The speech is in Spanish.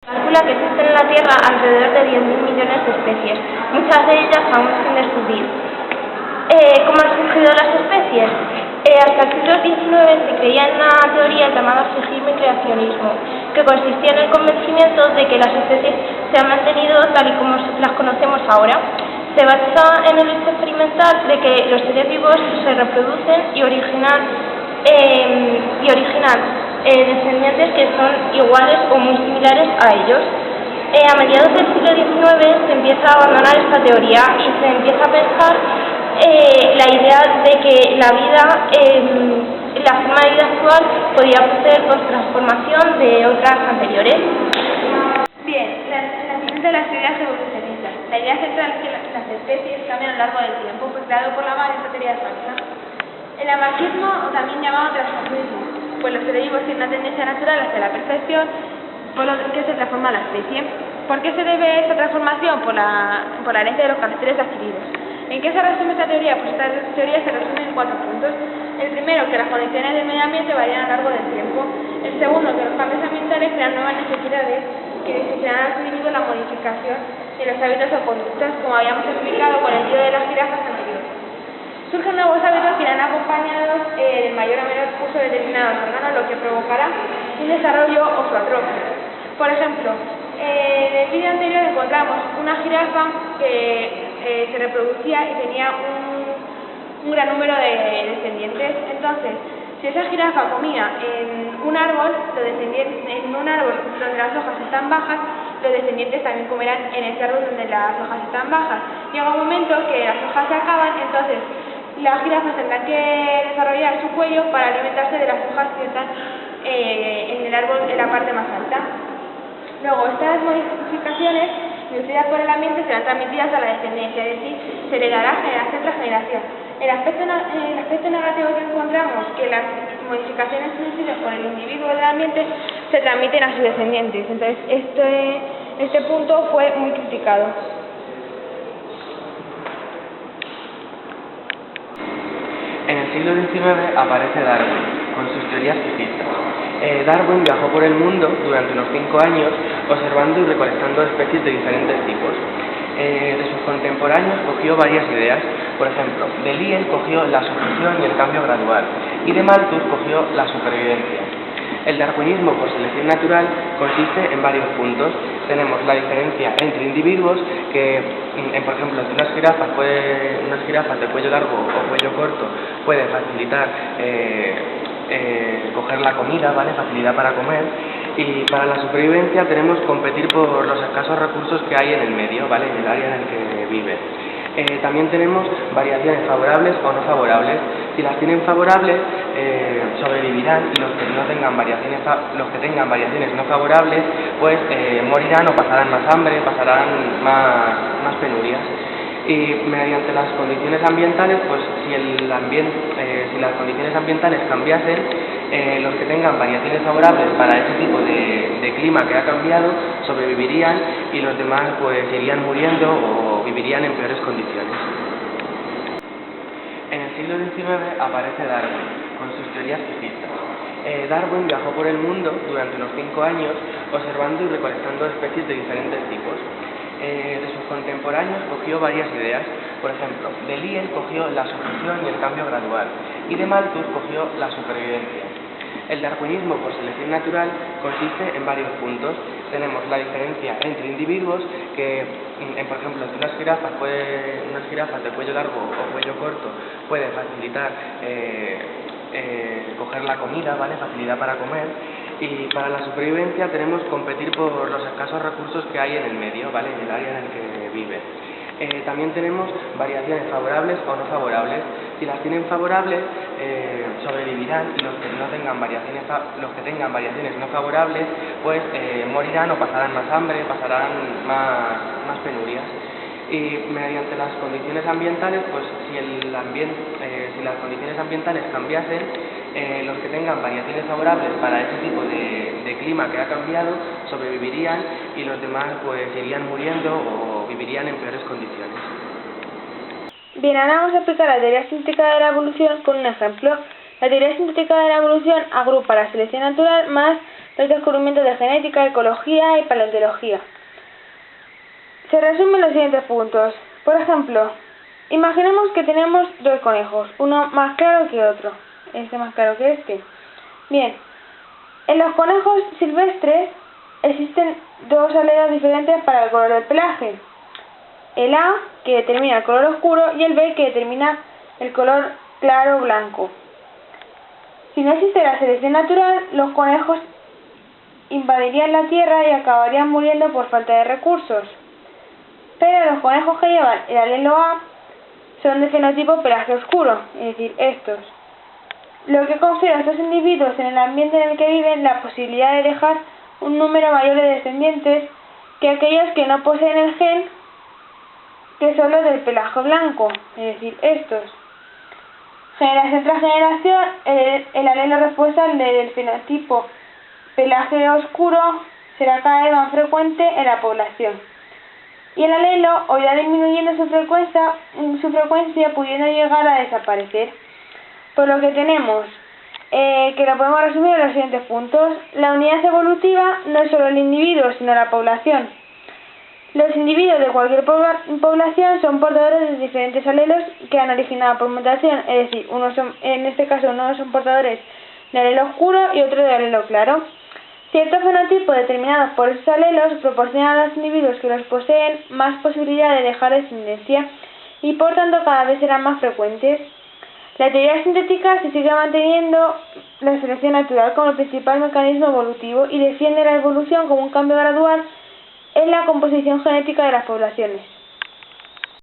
Calcula que existen en la Tierra alrededor de 10.000 millones de especies, muchas de ellas aún sin descubrir. ¿Cómo han surgido las especies? Hasta el siglo XIX se creía en una teoría llamada flegismo y creacionismo, que consistía en el convencimiento de que las especies se han mantenido tal y como las conocemos ahora. Se basa en el hecho experimental de que los seres vivos se reproducen y originan descendientes que son iguales o muy similares a ellos. A mediados del siglo XIX se empieza a abandonar esta teoría y se empieza a pensar la idea de que la forma de vida actual podía proceder por transformación de otras anteriores. Bien, la siguiente de las teorías evolucionistas. La idea central es que las especies cambian a lo largo del tiempo, creado por Lamarck esta teoría falsa. El lamarckismo, o también llamado transformismo, pues los seres vivos tienen una tendencia natural hacia la perfección, por lo que se transforma la especie. ¿Por qué se debe esta transformación? Por la herencia de los caracteres adquiridos. ¿En qué se resume esta teoría? Pues esta teoría se resume en 4 puntos. El primero, que las condiciones del medio ambiente varían a lo largo del tiempo. El segundo, que los cambios ambientales crean nuevas necesidades que necesitarán a los individuos la modificación de los hábitos o conductas, como habíamos explicado con el vídeo de las jirafas anteriores. Surgen nuevos hábitos que irán acompañados del mayor o menor uso de determinados órganos, lo que provocará un desarrollo o su atrofia. Por ejemplo, en el vídeo anterior encontramos una jirafa que se reproducía y tenía un gran número de descendientes. Entonces, si esa jirafa comía en un árbol donde las hojas están bajas, los descendientes también comerán en ese árbol donde las hojas están bajas. Llega un momento que las hojas se acaban, entonces las jirafas tendrán que desarrollar su cuello para alimentarse de las hojas que están en el árbol en la parte más alta. Luego, estas modificaciones inducidas por el ambiente serán transmitidas a la descendencia, es decir, se heredará generación tras generación. El aspecto negativo que encontramos, que las modificaciones inducidas por el individuo del ambiente se transmiten a sus descendientes. Entonces, este punto fue muy criticado. En el siglo XIX aparece Darwin, con sus teorías fisicistas. Darwin viajó por el mundo durante unos 5 años, observando y recolectando especies de diferentes tipos. De sus contemporáneos cogió varias ideas. Por ejemplo, de Lyell cogió la sucesión y el cambio gradual, y de Malthus cogió la supervivencia. El darwinismo por selección natural consiste en varios puntos. Tenemos la diferencia entre individuos, que, por ejemplo, entre unas jirafas de cuello largo o cuello corto puede facilitar coger la comida, ¿vale? Facilidad para comer. Y para la supervivencia tenemos competir por los escasos recursos que hay en el medio, ¿vale? En el área en el que vive. También tenemos variaciones favorables o no favorables. Si las tienen favorables, sobrevivirán, y los que tengan variaciones no favorables, pues morirán o pasarán más hambre, pasarán más penurias. Y mediante las condiciones ambientales, pues si las condiciones ambientales cambiasen, los que tengan variaciones favorables para ese tipo de clima que ha cambiado sobrevivirían, y los demás pues irían muriendo o vivirían en peores condiciones. En el siglo XIX aparece Darwin, con sus teorías fisicistas. Darwin viajó por el mundo durante unos 5 años, observando y recolectando especies de diferentes tipos. De sus contemporáneos cogió varias ideas. Por ejemplo, de Lyell cogió la sucesión y el cambio gradual, y de Malthus cogió la supervivencia. El darwinismo por selección natural consiste en varios puntos. Tenemos la diferencia entre individuos, que, por ejemplo, entre unas jirafas de cuello largo o cuello corto puede facilitar coger la comida, ¿vale? Facilidad para comer. Y para la supervivencia tenemos competir por los escasos recursos que hay en el medio, ¿vale? En el área en el que vive. También tenemos variaciones favorables o no favorables. Si las tienen favorables, sobrevivirán, y los que tengan variaciones no favorables, pues morirán o pasarán más hambre, pasarán más penurias. Y mediante las condiciones ambientales, pues si las condiciones ambientales cambiasen, los que tengan variaciones favorables para ese tipo de clima que ha cambiado sobrevivirían, y los demás pues irían muriendo o vivirían en peores condiciones. Bien, ahora vamos a explicar la teoría sintética de la evolución con un ejemplo. La teoría sintética de la evolución agrupa la selección natural más los descubrimientos de genética, ecología y paleontología. Se resumen los siguientes puntos. Por ejemplo, imaginemos que tenemos dos conejos, uno más claro que otro. Este más claro que este. Bien, en los conejos silvestres existen dos alelos diferentes para el color del pelaje. El A, que determina el color oscuro, y el B, que determina el color claro blanco. Si no existe la selección natural, los conejos invadirían la tierra y acabarían muriendo por falta de recursos. Pero los conejos que llevan el alelo A son de fenotipo pelaje oscuro, es decir, estos. Lo que confiere a estos individuos en el ambiente en el que viven la posibilidad de dejar un número mayor de descendientes que aquellos que no poseen el gen, que son los del pelaje blanco, es decir, estos. Generación tras generación, el alelo responsable del fenotipo pelaje oscuro será cada vez más frecuente en la población. Y el alelo o irá disminuyendo su frecuencia pudiendo llegar a desaparecer. Por lo que tenemos, que lo podemos resumir en los siguientes puntos. La unidad evolutiva no es solo el individuo, sino la población. Los individuos de cualquier población son portadores de diferentes alelos que han originado por mutación, es decir, en este caso unos son portadores de alelo oscuro y otros de alelo claro. Ciertos fenotipos determinados por esos alelos proporcionan a los individuos que los poseen más posibilidad de dejar descendencia y por tanto cada vez serán más frecuentes. La teoría sintética se sigue manteniendo la selección natural como el principal mecanismo evolutivo y defiende la evolución como un cambio gradual en la composición genética de las poblaciones.